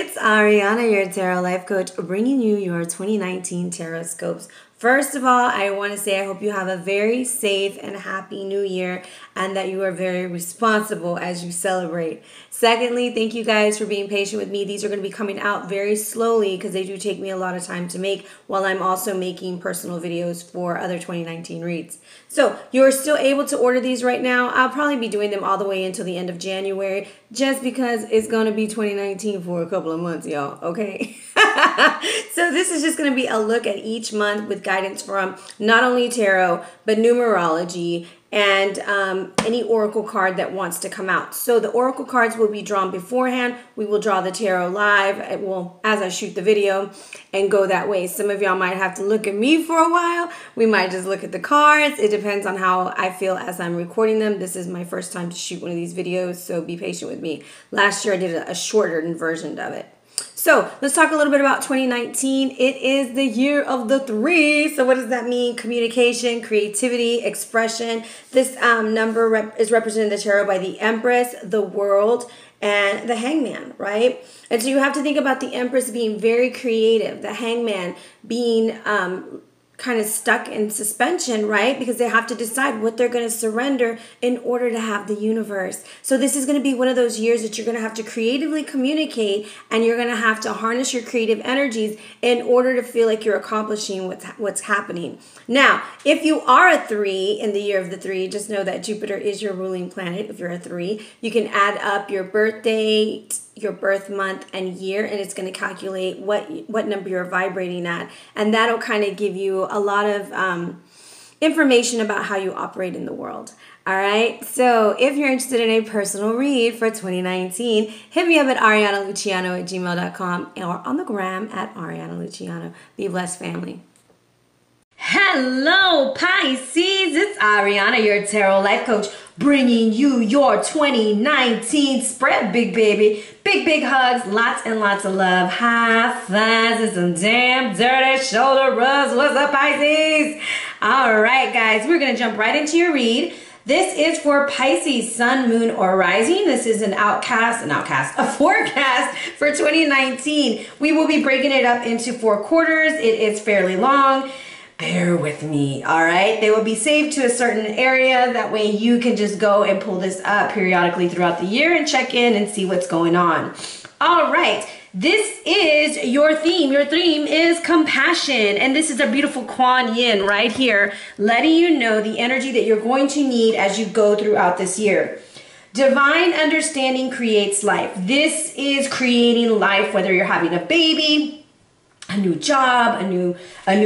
It's Ariana, your tarot life coach, bringing you your 2019 tarot scopes. First of all, I want to say I hope you have a very safe and happy new year and that you are very responsible as you celebrate. Secondly, thank you guys for being patient with me. These are going to be coming out very slowly because they do take me a lot of time to make while I'm also making personal videos for other 2019 reads. So you're still able to order these right now. I'll probably be doing them all the way until the end of January just because it's going to be 2019 for a couple of months, y'all. Okay. So this is just going to be a look at each month with guidance from not only tarot, but numerology and any oracle card that wants to come out. So the oracle cards will be drawn beforehand. We will draw the tarot live, as I shoot the video and go that way. Some of y'all might have to look at me for a while. We might just look at the cards. It depends on how I feel as I'm recording them. This is my first time to shoot one of these videos, so be patient with me. Last year I did a shorter version of it. So let's talk a little bit about 2019. It is the year of the 3. So what does that mean? Communication, creativity, expression. This number is represented in the tarot by the Empress, the World, and the Hangman, right? And so you have to think about the Empress being very creative, the Hangman being kind of stuck in suspension, right? Because they have to decide what they're going to surrender in order to have the universe. So this is going to be one of those years that you're going to have to creatively communicate, and you're going to have to harness your creative energies in order to feel like you're accomplishing what's happening. Now, if you are a 3 in the year of the 3, just know that Jupiter is your ruling planet. If you're a 3, you can add up your birth date, your birth month and year, and it's going to calculate what number you're vibrating at, and that'll kind of give you a lot of information about how you operate in the world. All right, so if you're interested in a personal read for 2019, hit me up at arianaluciano@gmail.com or on the gram at arianaluciano. Be blessed, family. Hello, Pisces. It's Ariana, your tarot life coach, bringing you your 2019 spread, big baby. Big hugs, lots and lots of love, high fives, and some damn dirty shoulder rubs. What's up, Pisces? All right, guys, we're going to jump right into your read. This is for Pisces, Sun, Moon, or Rising. This is a forecast for 2019. We will be breaking it up into 4 quarters. It is fairly long. Bear with me, all right? They will be saved to a certain area. That way you can just go and pull this up periodically throughout the year and check in and see what's going on. All right, this is your theme. Your theme is compassion. And this is a beautiful Kuan Yin right here, letting you know the energy that you're going to need as you go throughout this year. Divine understanding creates life. This is creating life, whether you're having a baby, a new job, a new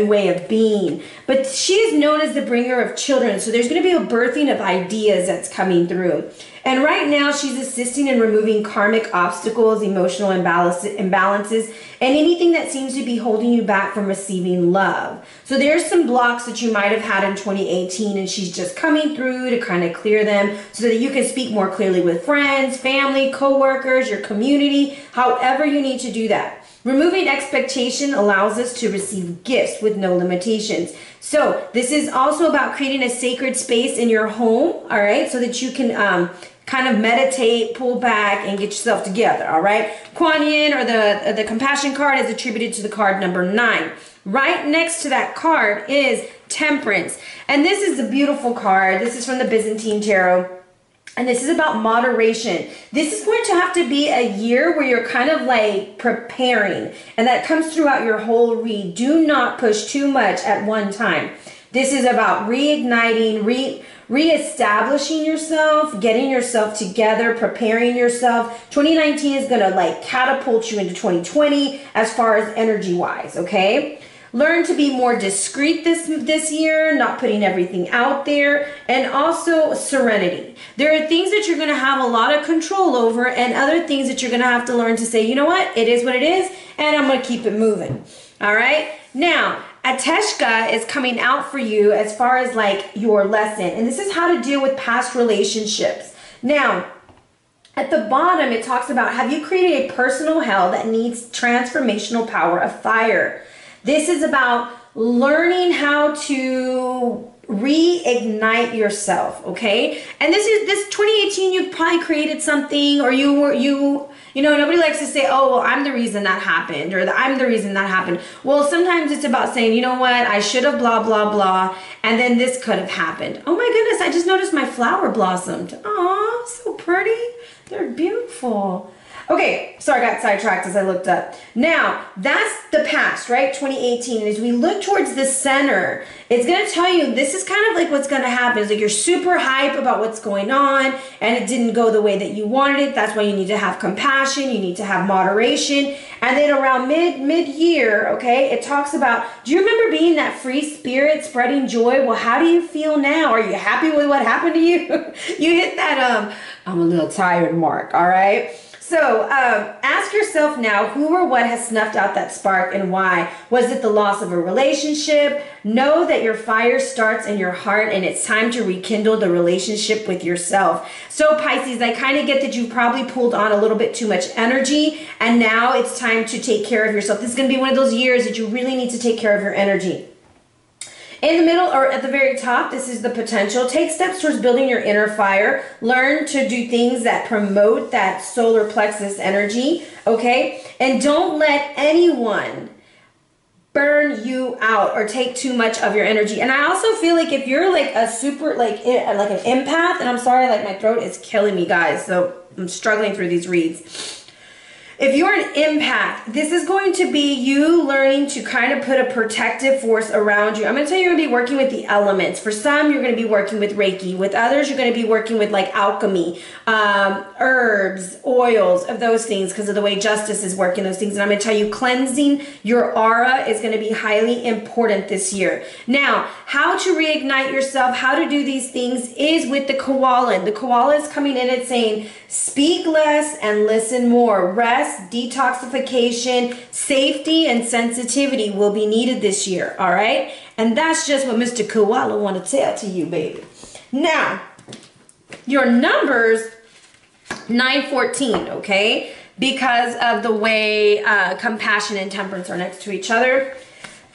way of being. But she is known as the bringer of children. So there's going to be a birthing of ideas that's coming through. And right now she's assisting in removing karmic obstacles, emotional imbalances, and anything that seems to be holding you back from receiving love. So there's some blocks that you might have had in 2018, and she's just coming through to kind of clear them so that you can speak more clearly with friends, family, co-workers, your community, however you need to do that. Removing expectation allows us to receive gifts with no limitations. So this is also about creating a sacred space in your home, all right, so that you can kind of meditate, pull back, and get yourself together, all right? Kuan Yin, or the compassion card, is attributed to the card number 9. Right next to that card is Temperance. And this is a beautiful card. This is from the Byzantine Tarot. And this is about moderation. This is going to have to be a year where you're kind of like preparing. And that comes throughout your whole read. Do not push too much at one time. This is about reigniting, reestablishing yourself, getting yourself together, preparing yourself. 2019 is going to like catapult you into 2020 as far as energy-wise, okay? Learn to be more discreet this year, not putting everything out there, and also serenity. There are things that you're going to have a lot of control over, and other things that you're going to have to learn to say, you know what, it is what it is, and I'm going to keep it moving. All right? Now, Ateshka is coming out for you as far as like your lesson, and this is how to deal with past relationships. Now, at the bottom, it talks about, have you created a personal hell that needs transformational power of fire? This is about learning how to reignite yourself, okay? And this 2018, you've probably created something, or you You know, nobody likes to say, oh, well, I'm the reason that happened, or I'm the reason that happened. Well, sometimes it's about saying, you know what, I should have blah, blah, blah, and then this could have happened. Oh my goodness, I just noticed my flower blossomed. Aw, so pretty. They're beautiful. Okay, sorry, I got sidetracked as I looked up. Now, that's the past, right? 2018. And as we look towards the center, it's going to tell you this is kind of like what's going to happen. It's like you're super hype about what's going on and it didn't go the way that you wanted it. That's why you need to have compassion. You need to have moderation. And then around mid-year, okay, it talks about, do you remember being that free spirit, spreading joy? Well, how do you feel now? Are you happy with what happened to you? You hit that, I'm a little tired mark, all right? So ask yourself now, who or what has snuffed out that spark and why? Was it the loss of a relationship? Know that your fire starts in your heart and it's time to rekindle the relationship with yourself. So Pisces, I kind of get that you probably pulled on a little bit too much energy and now it's time to take care of yourself. This is going to be one of those years that you really need to take care of your energy. In the middle or at the very top, this is the potential. Take steps towards building your inner fire. Learn to do things that promote that solar plexus energy, okay? And don't let anyone burn you out or take too much of your energy. And I also feel like if you're like a super, like an empath, and I'm sorry, like my throat is killing me, guys, so I'm struggling through these reads. If you're an empath, this is going to be you learning to kind of put a protective force around you. I'm going to tell you, you're going to be working with the elements. For some, you're going to be working with Reiki. With others, you're going to be working with like alchemy, herbs, oils, of those things because of the way justice is working those things. And I'm going to tell you, cleansing your aura is going to be highly important this year. Now, how to reignite yourself, how to do these things is with the koala. The koala is coming in and saying, speak less and listen more. Rest, detoxification, safety, and sensitivity will be needed this year, all right? And that's just what Mr. Koala want to tell to you, baby. Now, your numbers, 914, okay? Because of the way compassion and temperance are next to each other.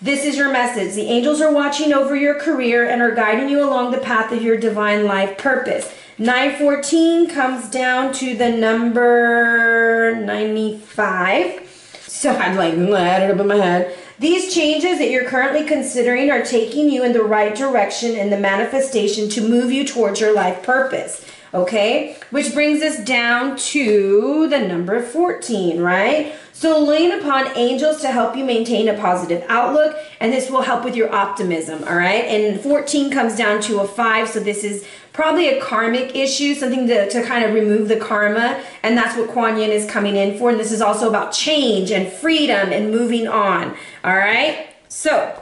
This is your message. The angels are watching over your career and are guiding you along the path of your divine life purpose. 914 comes down to the number 95. So I'm like, I had it up in my head. These changes that you're currently considering are taking you in the right direction in the manifestation to move you towards your life purpose. Okay, which brings us down to the number 14, right? So lean upon angels to help you maintain a positive outlook, and this will help with your optimism, all right? And 14 comes down to a 5, so this is probably a karmic issue, something to kind of remove the karma, and that's what Kuan Yin is coming in for, and this is also about change and freedom and moving on, all right? So,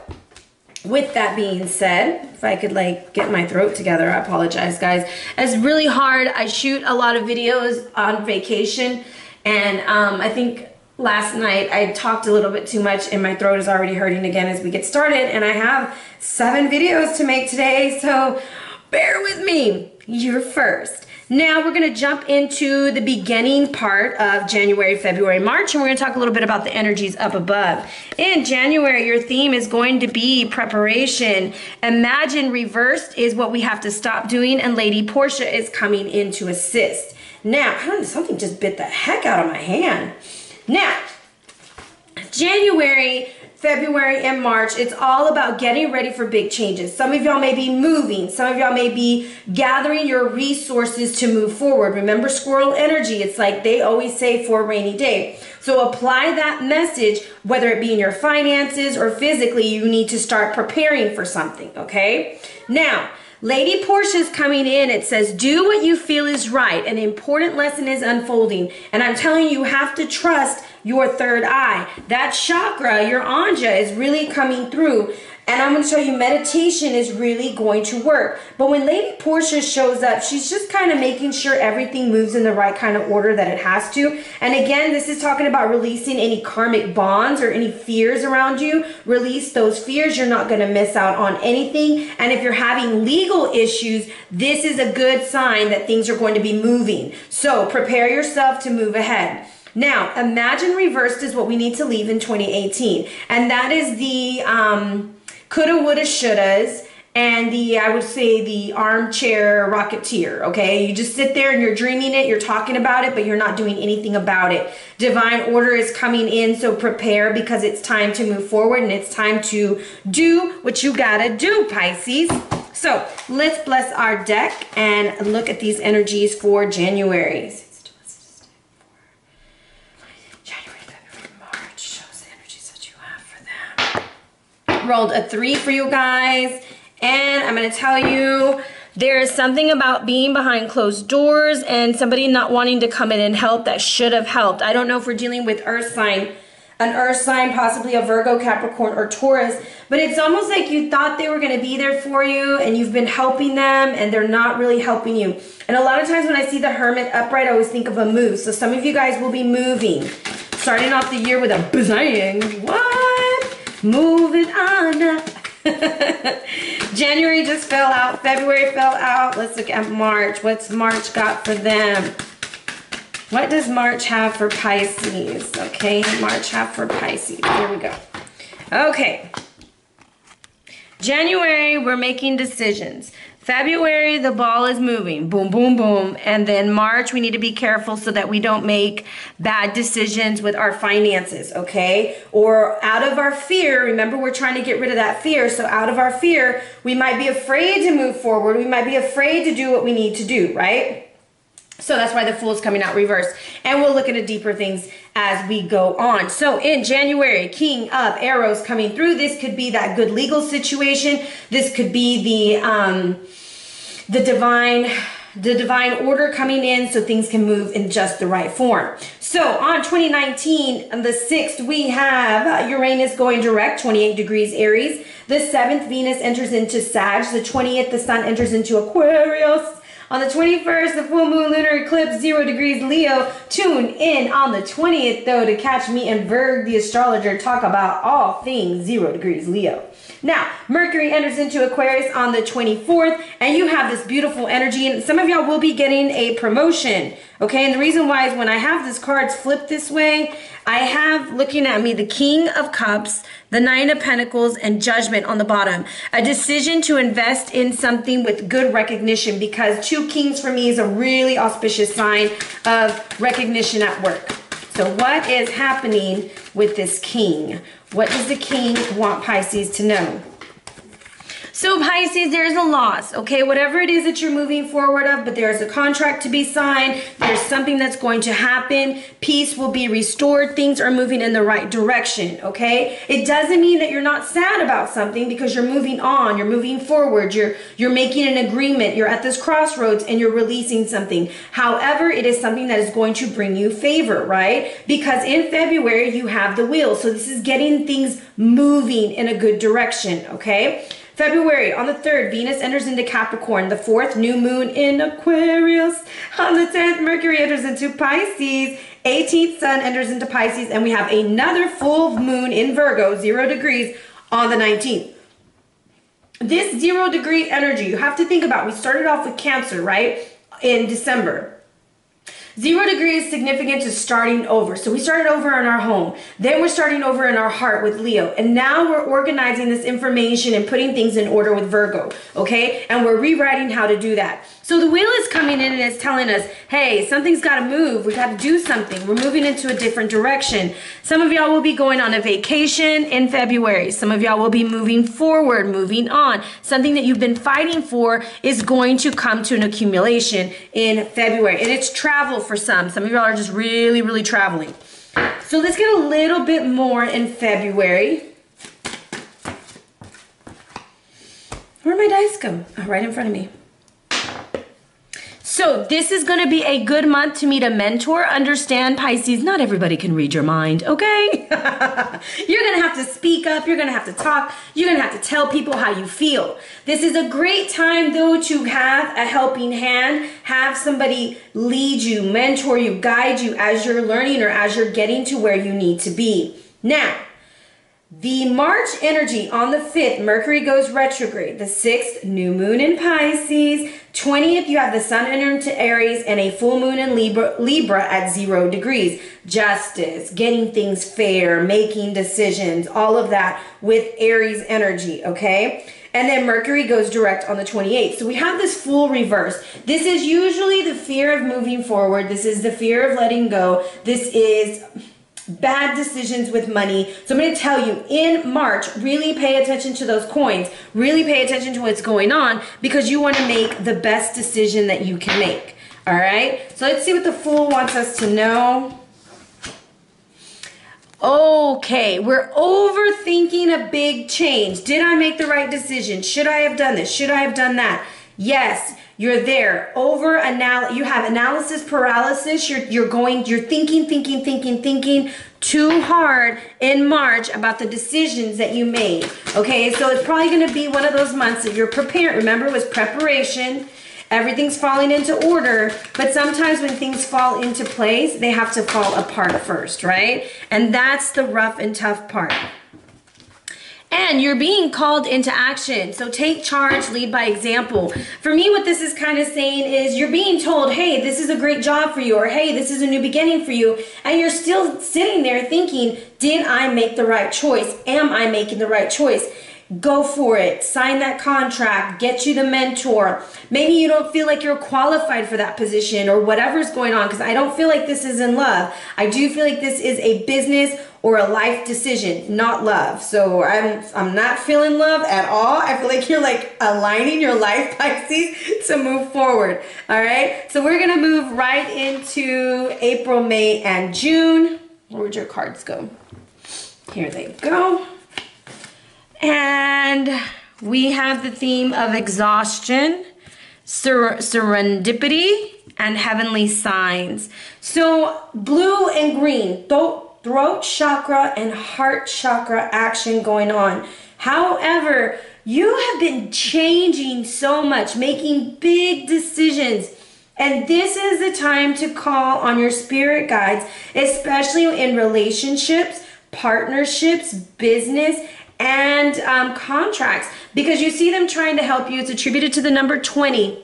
with that being said, if I could like get my throat together, I apologize, guys. It's really hard. I shoot a lot of videos on vacation, and I think last night I talked a little bit too much and my throat is already hurting again as we get started, and I have 7 videos to make today, so bear with me. You're first. Now we're going to jump into the beginning part of January, February, March, and we're going to talk a little bit about the energies up above. In January, your theme is going to be preparation. Imagine reversed is what we have to stop doing, and Lady Portia is coming in to assist. Now, I don't know, something just bit the heck out of my hand. Now, January, February, and March, it's all about getting ready for big changes. Some of y'all may be moving. Some of y'all may be gathering your resources to move forward. Remember squirrel energy. It's like they always say for a rainy day. So apply that message, whether it be in your finances or physically, you need to start preparing for something, okay? Now, Lady Portia's coming in. It says, do what you feel is right. An important lesson is unfolding. And I'm telling you, you have to trust your third eye. That chakra, your anja, is really coming through. And I'm going to show you meditation is really going to work. But when Lady Portia shows up, she's just kind of making sure everything moves in the right kind of order that it has to. And again, this is talking about releasing any karmic bonds or any fears around you. Release those fears. You're not going to miss out on anything. And if you're having legal issues, this is a good sign that things are going to be moving. So prepare yourself to move ahead. Now, imagine reversed is what we need to leave in 2018. And that is the coulda, woulda, shouldas, and I would say the armchair rocketeer, okay? You just sit there and you're dreaming it, you're talking about it, but you're not doing anything about it. Divine order is coming in, so prepare, because it's time to move forward and it's time to do what you gotta do, Pisces. So let's bless our deck and look at these energies for January. January, February, March. Shows the energies that you have for them. Rolled a 3 for you guys. And I'm going to tell you, there is something about being behind closed doors and somebody not wanting to come in and help that should have helped. I don't know if we're dealing with earth sign, an earth sign, possibly a Virgo, Capricorn, or Taurus, but it's almost like you thought they were going to be there for you and you've been helping them and they're not really helping you. And a lot of times when I see the Hermit upright, I always think of a move. So some of you guys will be moving, starting off the year with a bang. What? Moving on up. January just fell out. February fell out. Let's look at March. What's March got for them? What does March have for Pisces? Okay, March have for Pisces. Here we go. Okay. January, we're making decisions. February, the ball is moving. Boom, boom, boom. And then March, we need to be careful so that we don't make bad decisions with our finances, okay? Or out of our fear, remember we're trying to get rid of that fear. So out of our fear, we might be afraid to move forward. We might be afraid to do what we need to do, right? So that's why the Fool is coming out reversed. And we'll look into deeper things as we go on. So in January, King of Arrows coming through. This could be that good legal situation. This could be the divine order coming in so things can move in just the right form. So on 2019, on the 6th, we have Uranus going direct, 28 degrees Aries. The 7th, Venus enters into Sag. The 20th, the Sun enters into Aquarius. On the 21st, the full moon lunar eclipse, 0 degrees Leo. Tune in on the 20th, though, to catch me and Virg, the astrologer, talk about all things 0 degrees Leo. Now, Mercury enters into Aquarius on the 24th, and you have this beautiful energy, and some of y'all will be getting a promotion, okay? And the reason why is when I have this cards flipped this way, I have, looking at me, the King of Cups, the 9 of Pentacles, and Judgment on the bottom. A decision to invest in something with good recognition, because 2 Kings for me is a really auspicious sign of recognition at work. So what is happening with this King? What does the King want Pisces to know? So Pisces, there's a loss, okay? Whatever it is that you're moving forward of, but there's a contract to be signed. There's something that's going to happen. Peace will be restored. Things are moving in the right direction, okay? It doesn't mean that you're not sad about something, because you're moving on. You're moving forward. You're making an agreement. You're at this crossroads and you're releasing something. However, it is something that is going to bring you favor, right? Because in February, you have the wheel. So this is getting things moving in a good direction, okay? February, on the 3rd, Venus enters into Capricorn. The 4th, new moon in Aquarius. On the 10th, Mercury enters into Pisces. 18th, Sun enters into Pisces. And we have another full moon in Virgo, 0 degrees, on the 19th. This 0 degree energy, you have to think about, we started off with Cancer, right, in December. 0 degree is significant to starting over. So we started over in our home. Then we're starting over in our heart with Leo. And now we're organizing this information and putting things in order with Virgo. Okay? And we're rewriting how to do that. So the wheel is coming in and it's telling us, hey, something's got to move. We got to do something. We're moving into a different direction. Some of y'all will be going on a vacation in February. Some of y'all will be moving forward, moving on. Something that you've been fighting for is going to come to an accumulation in February. And it's travel for some. Some of y'all are just really, really traveling. So let's get a little bit more in February. Where'd my dice go? Oh, right in front of me. So this is going to be a good month to meet a mentor. Understand, Pisces, not everybody can read your mind, okay? You're going to have to speak up. You're going to have to talk. You're going to have to tell people how you feel. This is a great time, though, to have a helping hand, have somebody lead you, mentor you, guide you as you're learning or as you're getting to where you need to be. Now, the March energy on the 5th, Mercury goes retrograde. The 6th, new moon in Pisces. 20th, you have the Sun entering into Aries and a full moon in Libra at 0 degrees. Justice, getting things fair, making decisions, all of that with Aries energy, okay? And then Mercury goes direct on the 28th. So we have this full reverse. This is usually the fear of moving forward. This is the fear of letting go. This is bad decisions with money. So I'm going to tell you, in March, really pay attention to those coins. Really pay attention to what's going on, because you want to make the best decision that you can make. All right? So let's see what the Fool wants us to know. Okay, we're overthinking a big change. Did I make the right decision? Should I have done this? Should I have done that? Yes, you're there. You have analysis paralysis. You're thinking too hard in March about the decisions that you made. Okay, so it's probably going to be one of those months that you're prepared. Remember, it was preparation. Everything's falling into order, but sometimes when things fall into place, they have to fall apart first, right? And that's the rough and tough part. And you're being called into action. So take charge, lead by example. For me, what this is kind of saying is you're being told, hey, this is a great job for you, or hey, this is a new beginning for you. And you're still sitting there thinking, did I make the right choice? Am I making the right choice? Go for it. Sign that contract. Get you the mentor. Maybe you don't feel like you're qualified for that position or whatever's going on, because I don't feel like this is in love. I do feel like this is a business or a life decision, not love. So I'm not feeling love at all. I feel like you're like aligning your life, Pisces, to move forward. All right. So we're going to move right into April, May, and June. Where'd your cards go? Here they go. And we have the theme of exhaustion, serendipity, and heavenly signs. So blue and green, throat chakra and heart chakra action going on. However, you have been changing so much, making big decisions. And this is the time to call on your spirit guides, especially in relationships, partnerships, business, and contracts, because you see them trying to help you. It's attributed to the number 20.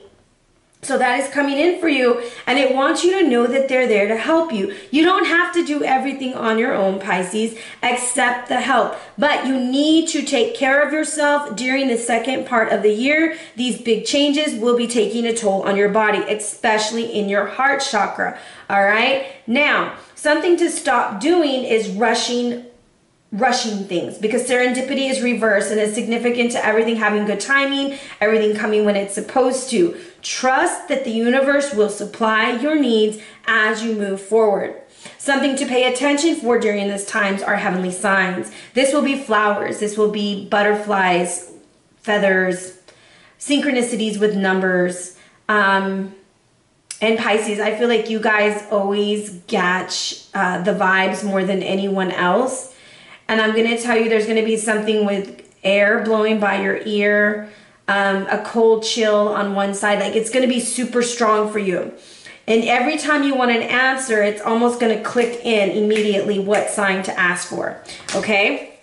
So that is coming in for you, and it wants you to know that they're there to help you. You don't have to do everything on your own, Pisces. Accept the help, but you need to take care of yourself during the second part of the year. These big changes will be taking a toll on your body, especially in your heart chakra. All right, now something to stop doing is rushing things, because serendipity is reversed and is significant to everything having good timing, everything coming when it's supposed to. Trust that the universe will supply your needs as you move forward. Something to pay attention for during this times are heavenly signs. This will be flowers, this will be butterflies, feathers, synchronicities with numbers. And Pisces, I feel like you guys always catch the vibes more than anyone else. And I'm going to tell you, there's going to be something with air blowing by your ear, a cold chill on one side. Like, it's going to be super strong for you. And every time you want an answer, it's almost going to click in immediately what sign to ask for. Okay?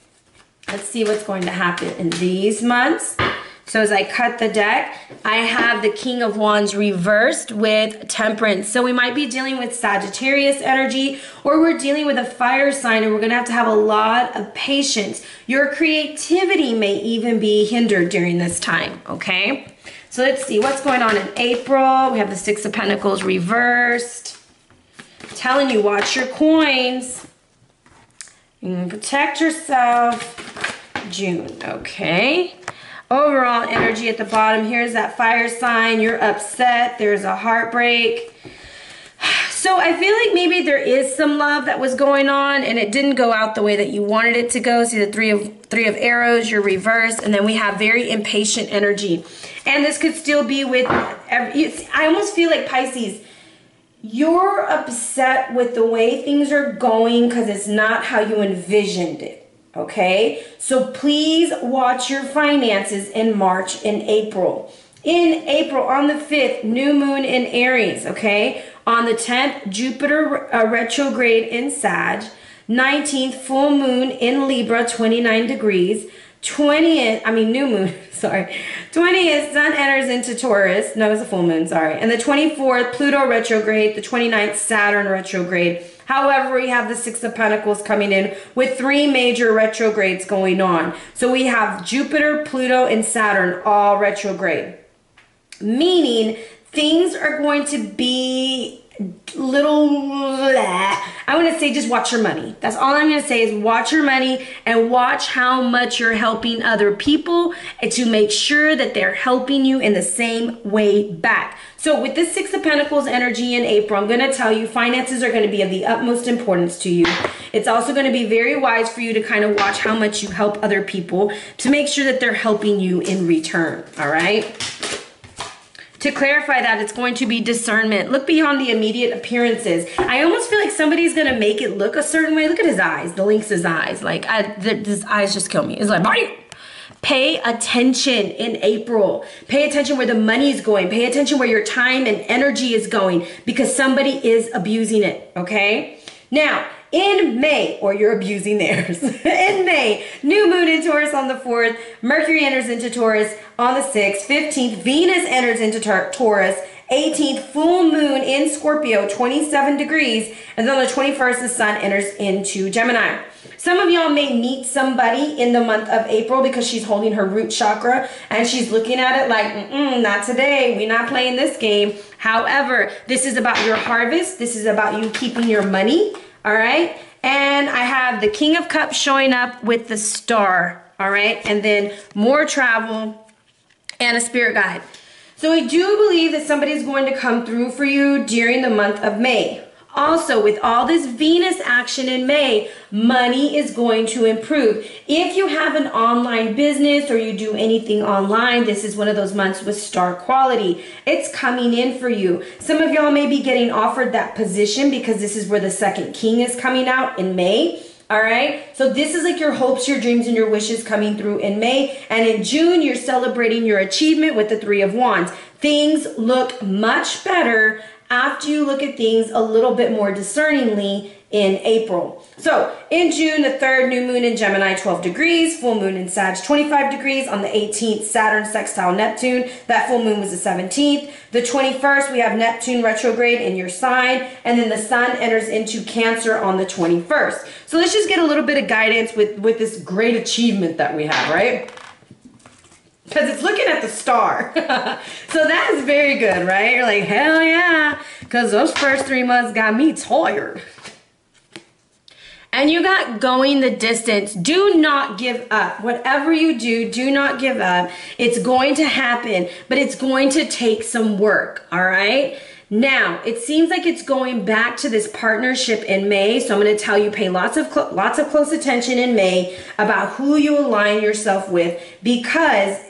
Let's see what's going to happen in these months. So as I cut the deck, I have the King of Wands reversed with Temperance. So we might be dealing with Sagittarius energy, or we're dealing with a fire sign, and we're going to have a lot of patience. Your creativity may even be hindered during this time, okay? So let's see what's going on in April. We have the Six of Pentacles reversed. I'm telling you, watch your coins. And protect yourself. June, okay? Overall energy at the bottom, here's that fire sign. You're upset. There's a heartbreak. So I feel like maybe there is some love that was going on and it didn't go out the way that you wanted it to go. See the three of arrows, you're reversed, and then we have very impatient energy. And this could still be with, I almost feel like Pisces, you're upset with the way things are going because it's not how you envisioned it. Okay, so please watch your finances in March and April. In April, on the 5th, new moon in Aries, okay? On the 10th, Jupiter retrograde in Sag. 19th, full moon in Libra, 29 degrees. 20th, new moon, sorry. 20th, Sun enters into Taurus. No, it's a full moon, sorry. And the 24th, Pluto retrograde. The 29th, Saturn retrograde. However, we have the Six of Pentacles coming in with 3 major retrogrades going on. So we have Jupiter, Pluto, and Saturn all retrograde. Meaning things are going to be I want to say just watch your money. That's all I'm going to say is watch your money and watch how much you're helping other people and to make sure that they're helping you in the same way back. So with this Six of Pentacles energy in April, I'm going to tell you finances are going to be of the utmost importance to you. It's also going to be very wise for you to kind of watch how much you help other people to make sure that they're helping you in return. All right. To clarify that, it's going to be discernment. Look beyond the immediate appearances. I almost feel like somebody's going to make it look a certain way. Look at his eyes, the lynx's eyes. Like, his eyes just kill me. It's like, bye. Pay attention in April. Pay attention where the money is going. Pay attention where your time and energy is going because somebody is abusing it, okay? Now, in May, or you're abusing theirs. In May, new moon in Taurus on the 4th, Mercury enters into Taurus on the 6th, 15th, Venus enters into Taurus, 18th, full moon in Scorpio, 27 degrees, and then on the 21st, the sun enters into Gemini. Some of y'all may meet somebody in the month of April because she's holding her root chakra and she's looking at it like, not today. We're not playing this game. However, this is about your harvest. This is about you keeping your money. All right. And I have the King of Cups showing up with the star. All right. And then more travel and a spirit guide. So I do believe that somebody's going to come through for you during the month of May. Also, with all this Venus action in May, money is going to improve. If you have an online business or you do anything online, this is one of those months with star quality. It's coming in for you. Some of y'all may be getting offered that position because this is where the second king is coming out in May. All right. So this is like your hopes, your dreams, and your wishes coming through in May. And in June, you're celebrating your achievement with the Three of Wands. Things look much better after you look at things a little bit more discerningly in April. So in June, the 3rd, new moon in Gemini, 12 degrees, full moon in Sag, 25 degrees. On the 18th, Saturn sextile Neptune. That full moon was the 17th. The 21st, we have Neptune retrograde in your sign, and then the sun enters into Cancer on the 21st. So let's just get a little bit of guidance with this great achievement that we have, right? Because it's looking at the star. So that is very good, right? You're like, hell yeah. Because those first 3 months got me tired. And you got going the distance. Do not give up. Whatever you do, do not give up. It's going to happen, but it's going to take some work, all right? Now, it seems like it's going back to this partnership in May. So I'm going to tell you, pay lots of close attention in May about who you align yourself with, because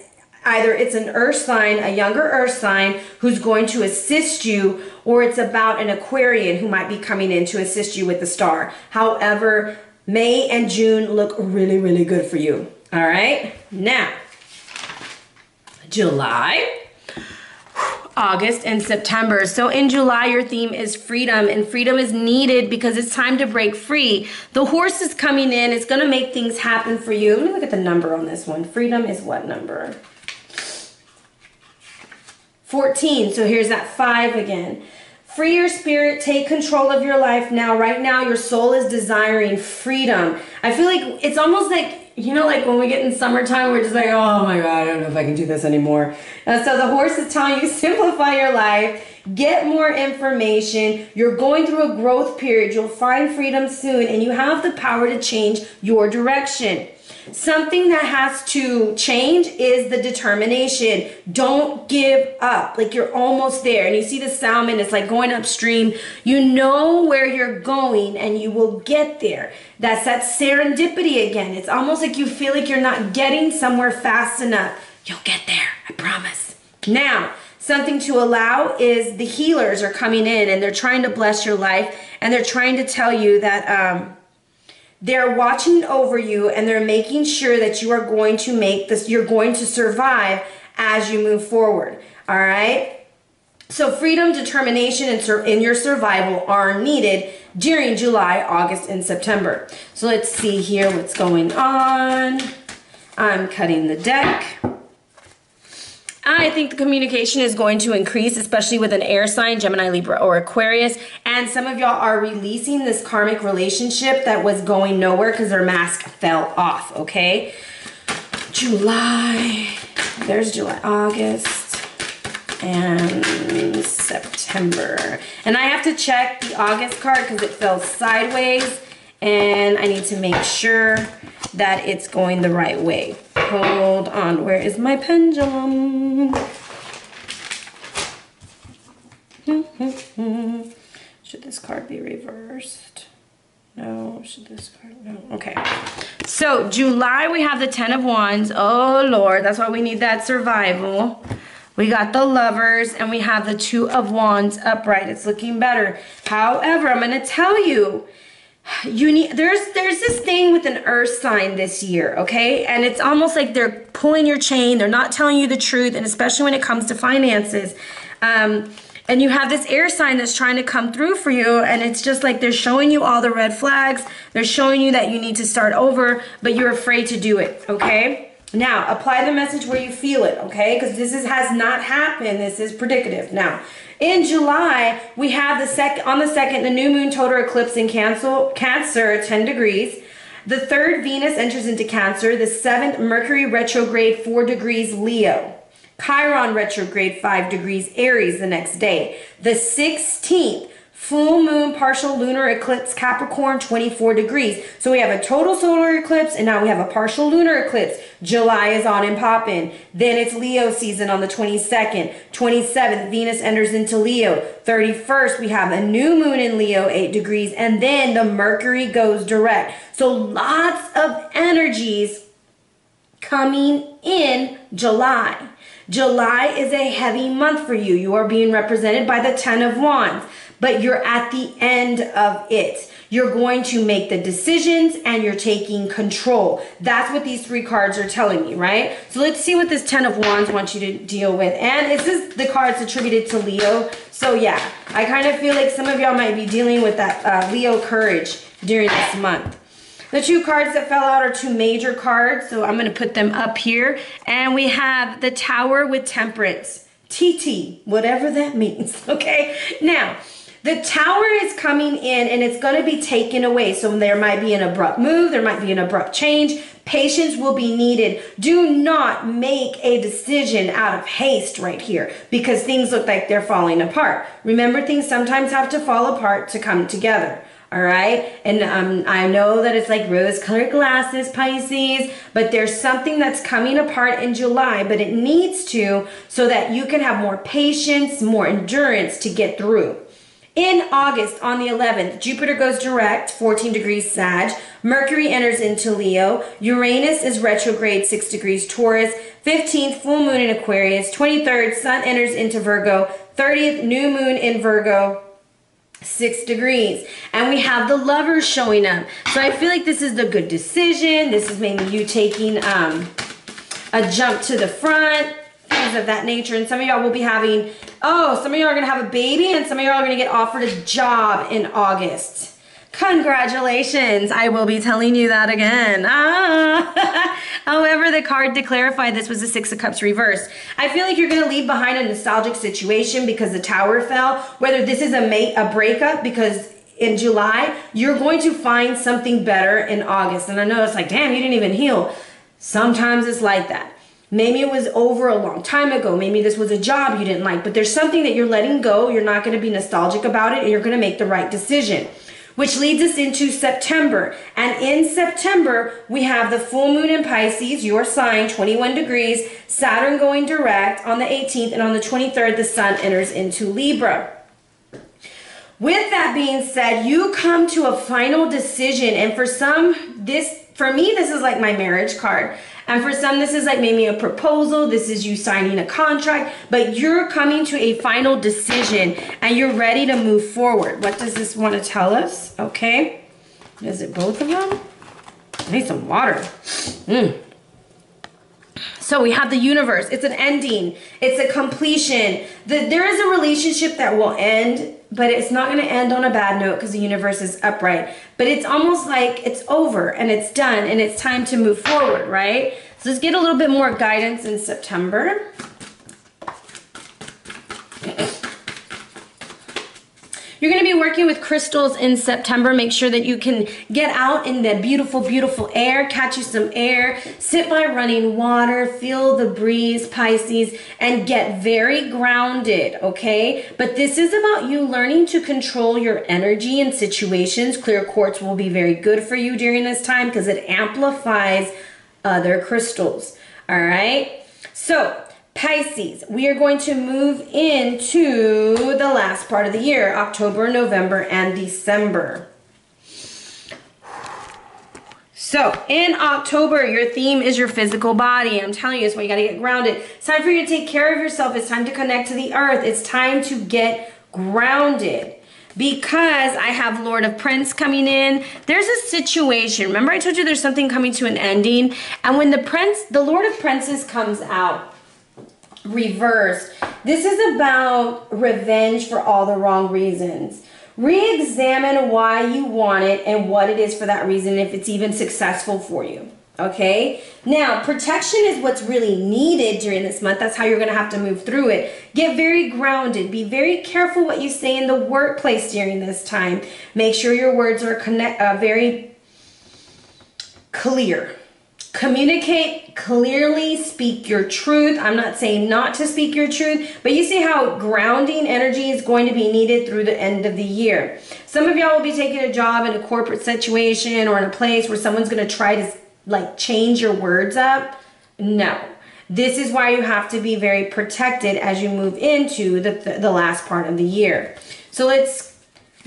either it's an earth sign, a younger earth sign who's going to assist you, or it's about an Aquarian who might be coming in to assist you with the star. However, May and June look really, really good for you. All right. Now, July, August, and September. So in July, your theme is freedom, and freedom is needed because it's time to break free. The horse is coming in. It's going to make things happen for you. Let me look at the number on this one. Freedom is what number? 14. So here's that 5 again. Free your spirit. Take control of your life now. Right now, your soul is desiring freedom. I feel like it's almost like, you know, like when we get in summertime, we're just like, oh my God, I don't know if I can do this anymore. So the horse is telling you, simplify your life. Get more information. You're going through a growth period. You'll find freedom soon, and you have the power to change your direction. Something that has to change is the determination. Don't give up. Like, you're almost there. And you see the salmon, it's like going upstream. You know where you're going and you will get there. That's that serendipity again. It's almost like you feel like you're not getting somewhere fast enough. You'll get there, I promise. Now, something to allow is the healers are coming in and they're trying to bless your life, and they're trying to tell you that they're watching over you, and they're making sure that you are going to make this, you're going to survive as you move forward. All right. So freedom, determination, and in your survival are needed during July, August, and September. So let's see here what's going on. I'm cutting the deck. I think the communication is going to increase, especially with an air sign, Gemini, Libra, or Aquarius. And some of y'all are releasing this karmic relationship that was going nowhere because their mask fell off, okay? July, there's July, August, and September. And I have to check the August card because it fell sideways. And I need to make sure that it's going the right way. Hold on, where is my pendulum? Should this card be reversed? No, should this card, no, okay. So July, we have the 10 of Wands. Oh Lord, that's why we need that survival. We got the Lovers and we have the 2 of Wands upright. It's looking better. However, I'm gonna tell you, there's this thing with an earth sign this year, okay? And it's almost like they're pulling your chain. They're not telling you the truth, and especially when it comes to finances. And you have this air sign that's trying to come through for you, and it's just like they're showing you all the red flags. They're showing you that you need to start over, but you're afraid to do it, okay? Now, apply the message where you feel it, okay? Because this has not happened. This is predicative. Now, in July, we have on the 2nd, the new moon total eclipse in Cancer, 10 degrees. The 3rd, Venus enters into Cancer. The 7th, Mercury retrograde, 4 degrees Leo. Chiron retrograde, 5 degrees Aries the next day. The 16th, full moon partial lunar eclipse Capricorn, 24 degrees. So we have a total solar eclipse and now we have a partial lunar eclipse. July is on and popping. Then it's Leo season on the 22nd. 27th, Venus enters into Leo. 31st, we have a new moon in Leo, 8 degrees. And then the Mercury goes direct. So lots of energies coming in July. July is a heavy month for you. You are being represented by the 10 of Wands, but you're at the end of it. You're going to make the decisions and you're taking control. That's what these 3 cards are telling me, right? So let's see what this 10 of Wands wants you to deal with. And this is the cards attributed to Leo. So yeah, I kind of feel like some of y'all might be dealing with that Leo courage during this month. The 2 cards that fell out are 2 major cards, so I'm going to put them up here. And we have the Tower with Temperance. TT, whatever that means, okay? Now, the Tower is coming in and it's going to be taken away. So there might be an abrupt move, there might be an abrupt change. Patience will be needed. Do not make a decision out of haste right here because things look like they're falling apart. Remember, things sometimes have to fall apart to come together. All right, and I know that it's like rose-colored glasses, Pisces, but there's something that's coming apart in July, but it needs to so that you can have more patience, more endurance to get through. In August, on the 11th, Jupiter goes direct, 14 degrees Sag. Mercury enters into Leo. Uranus is retrograde, 6 degrees Taurus. 15th, full moon in Aquarius. 23rd, Sun enters into Virgo. 30th, new moon in Virgo. 6 degrees. And we have the Lovers showing up. So I feel like this is the good decision. This is maybe you taking a jump to the front, things of that nature. And some of y'all will be having, some of y'all are going to have a baby and some of y'all are going to get offered a job in August. Congratulations. I will be telling you that again. However, the card to clarify this was the 6 of Cups reversed. I feel like you're going to leave behind a nostalgic situation because the Tower fell. Whether this is a breakup, because in July, you're going to find something better in August. And I know it's like, damn, you didn't even heal. Sometimes it's like that. Maybe it was over a long time ago. Maybe this was a job you didn't like. But there's something that you're letting go. You're not going to be nostalgic about it. And you're going to make the right decision. Which leads us into September. And in September, we have the full moon in Pisces, your sign, 21 degrees, Saturn going direct on the 18th, and on the 23rd, the Sun enters into Libra. With that being said, you come to a final decision, and for some, for me, this is like my marriage card. And for some, this is like maybe a proposal. This is you signing a contract, but you're coming to a final decision and you're ready to move forward. What does this want to tell us? Okay. Is it both of them? I need some water. So we have the universe. It's an ending. It's a completion. There is a relationship that will end, but it's not going to end on a bad note because the universe is upright. But it's almost like it's over and it's done and it's time to move forward, right? So let's get a little bit more guidance in September. You're going to be working with crystals in September. Make sure that you can get out in the beautiful, beautiful air, catch you some air, sit by running water, feel the breeze, Pisces, and get very grounded, okay? But this is about you learning to control your energy in situations. Clear quartz will be very good for you during this time because it amplifies other crystals, all right? So, Pisces, we are going to move into the last part of the year, October, November, and December. So, in October, your theme is your physical body. I'm telling you, it's why you got to get grounded. It's time for you to take care of yourself. It's time to connect to the earth. It's time to get grounded. Because I have Lord of Prince coming in, there's a situation. Remember I told you there's something coming to an ending? And when the Lord of Princes comes out, reversed. This is about revenge for all the wrong reasons. Re-examine why you want it and what it is for that reason, if it's even successful for you. Okay? Now, protection is what's really needed during this month. That's how you're going to have to move through it. Get very grounded. Be very careful what you say in the workplace during this time. Make sure your words are very clear. Communicate clearly, speak your truth. I'm not saying not to speak your truth, but you see how grounding energy is going to be needed through the end of the year. Some of y'all will be taking a job in a corporate situation or in a place where someone's going to try to like change your words up. No. This is why you have to be very protected as you move into the last part of the year. So let's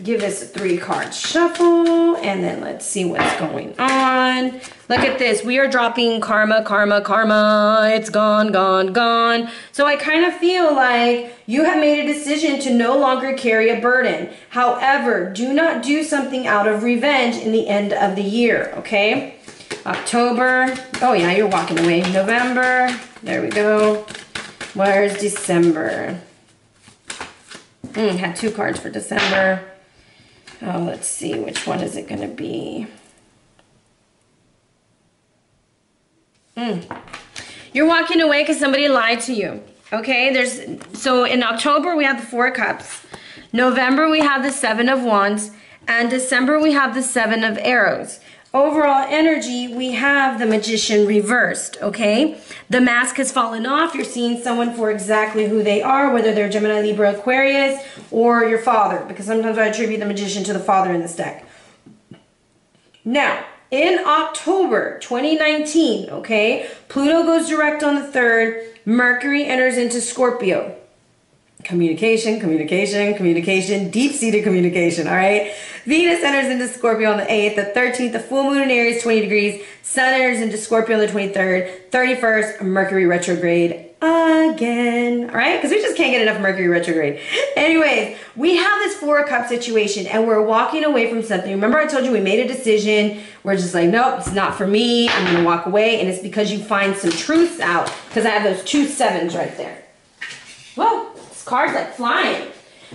give this a 3-card shuffle, and then let's see what's going on. Look at this. We are dropping karma, karma, karma. It's gone, gone, gone. So I kind of feel like you have made a decision to no longer carry a burden. However, do not do something out of revenge in the end of the year, okay? October. Oh, yeah, you're walking away. November. There we go. Where's December? Had 2 cards for December. Oh, let's see, which one is it going to be? You're walking away because somebody lied to you. Okay, so in October we have the 4 of Cups. November we have the 7 of Wands. And December we have the 7 of Arrows. Overall energy, we have the Magician reversed, okay? The mask has fallen off. You're seeing someone for exactly who they are, whether they're Gemini, Libra, Aquarius, or your father, because sometimes I attribute the Magician to the father in this deck. Now, in October 2019, okay, Pluto goes direct on the 3rd. Mercury enters into Scorpio. Communication, communication, communication, deep-seated communication, all right? Venus enters into Scorpio on the 8th, the 13th, the full moon in Aries, 20 degrees. Sun enters into Scorpio on the 23rd, 31st, Mercury retrograde again, all right? Because we just can't get enough Mercury retrograde. Anyways, we have this 4 of Cups situation, and we're walking away from something. Remember I told you we made a decision. We're just like, nope, it's not for me. I'm going to walk away, and it's because you find some truths out, because I have those 2 7s right there. Whoa. Cards like flying.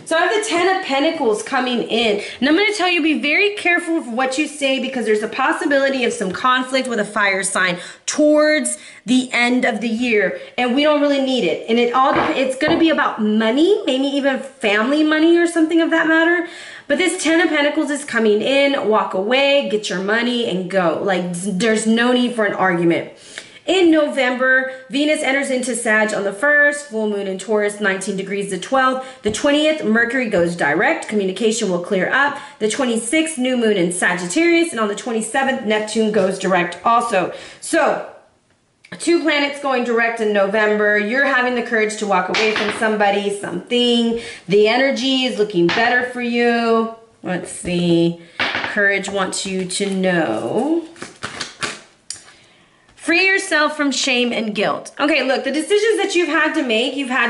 So I have the 10 of Pentacles coming in. And I'm going to tell you, be very careful of what you say, because there's a possibility of some conflict with a fire sign towards the end of the year. And we don't really need it. And it's going to be about money, maybe even family money or something of that matter. But this 10 of Pentacles is coming in. Walk away, get your money, and go. Like, there's no need for an argument. In November, Venus enters into Sag on the 1st, full moon in Taurus, 19 degrees the 12th. The 20th, Mercury goes direct. Communication will clear up. The 26th, new moon in Sagittarius. And on the 27th, Neptune goes direct also. So, 2 planets going direct in November. You're having the courage to walk away from somebody, something. The energy is looking better for you. Let's see. Courage wants you to know. Free yourself from shame and guilt. Okay, look, the decisions that you've had to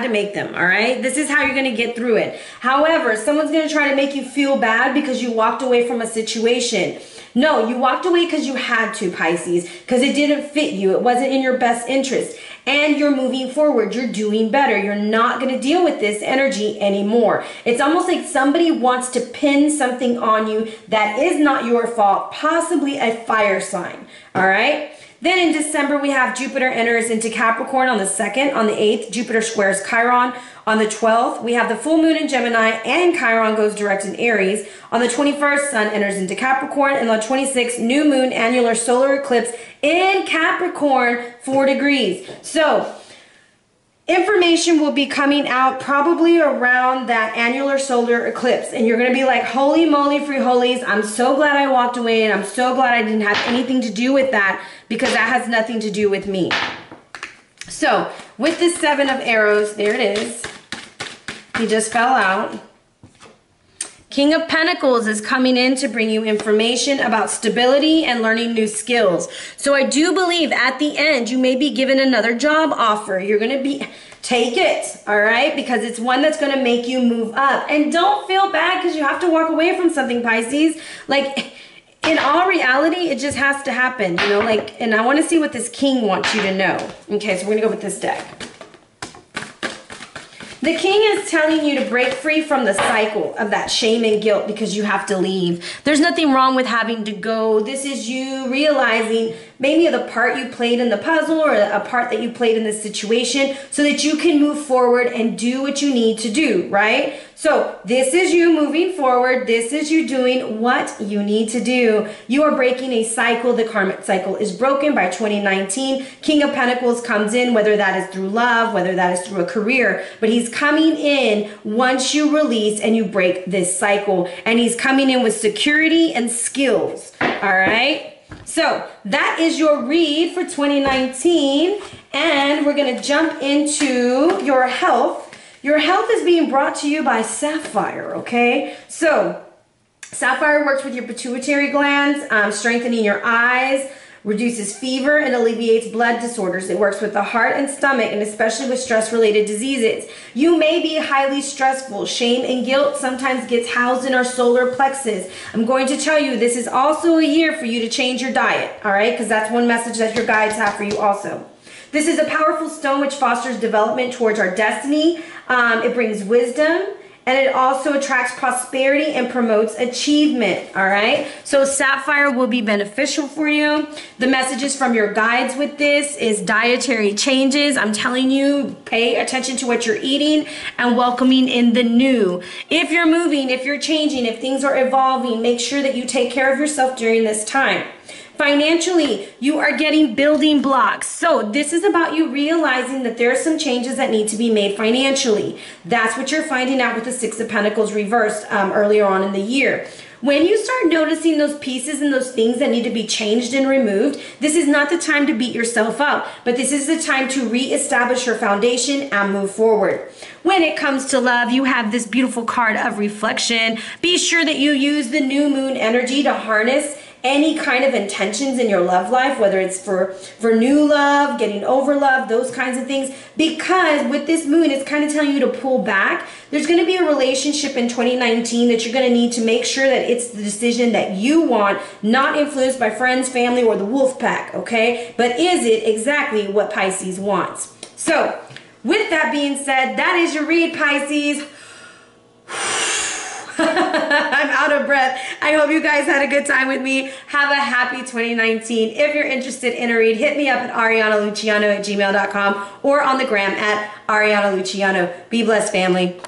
make them, all right? This is how you're going to get through it. However, someone's going to try to make you feel bad because you walked away from a situation. No, you walked away because you had to, Pisces, because it didn't fit you. It wasn't in your best interest. And you're moving forward. You're doing better. You're not going to deal with this energy anymore. It's almost like somebody wants to pin something on you that is not your fault, possibly a fire sign, all right? Then in December, we have Jupiter enters into Capricorn on the 2nd. On the 8th, Jupiter squares Chiron. On the 12th, we have the full moon in Gemini and Chiron goes direct in Aries. On the 21st, Sun enters into Capricorn. And on the 26th, new moon, annular solar eclipse in Capricorn, 4 degrees. So information will be coming out probably around that annular solar eclipse. And you're going to be like, holy moly, free holies. I'm so glad I walked away, and I'm so glad I didn't have anything to do with that, because that has nothing to do with me. So with the 7 of arrows, there it is. He just fell out. King of Pentacles is coming in to bring you information about stability and learning new skills. So I do believe at the end, you may be given another job offer. You're going to be, take it, all right? Because it's one that's going to make you move up. And don't feel bad because you have to walk away from something, Pisces. Like, in all reality, it just has to happen, you know? Like, and I want to see what this king wants you to know. Okay, so we're going to go with this deck. The king is telling you to break free from the cycle of that shame and guilt because you have to leave. There's nothing wrong with having to go. This is you realizing maybe the part you played in the puzzle or a part that you played in this situation so that you can move forward and do what you need to do, right? So this is you moving forward. This is you doing what you need to do. You are breaking a cycle. The karmic cycle is broken by 2019. King of Pentacles comes in, whether that is through love, whether that is through a career, but he's coming in once you release and you break this cycle. And he's coming in with security and skills, all right? So that is your read for 2019. And we're going to jump into your health. Your health is being brought to you by Sapphire, okay? So Sapphire works with your pituitary glands, strengthening your eyes, reduces fever, and alleviates blood disorders. It works with the heart and stomach, and especially with stress-related diseases. You may be highly stressful. Shame and guilt sometimes gets housed in our solar plexus. I'm going to tell you, this is also a year for you to change your diet, all right? Because that's one message that your guides have for you also. This is a powerful stone which fosters development towards our destiny. It brings wisdom, and it also attracts prosperity and promotes achievement, all right? So Sapphire will be beneficial for you. The messages from your guides with this is dietary changes. I'm telling you, pay attention to what you're eating and welcoming in the new. If you're moving, if you're changing, if things are evolving, make sure that you take care of yourself during this time. Financially, you are getting building blocks. So this is about you realizing that there are some changes that need to be made financially. That's what you're finding out with the 6 of Pentacles reversed earlier on in the year. When you start noticing those pieces and those things that need to be changed and removed, this is not the time to beat yourself up, but this is the time to reestablish your foundation and move forward. When it comes to love, you have this beautiful card of reflection. Be sure that you use the new moon energy to harness any kind of intentions in your love life, whether it's for new love, getting over love, those kinds of things. Because with this moon, it's kind of telling you to pull back. There's going to be a relationship in 2019 that you're going to need to make sure that it's the decision that you want, not influenced by friends, family, or the wolf pack, okay? But is it exactly what Pisces wants? So, with that being said, that is your read, Pisces. I'm out of breath. I hope you guys had a good time with me. Have a happy 2019. If you're interested in a read, hit me up at arianaluciano@gmail.com or on the gram at Ariana Luciano. Be blessed, family.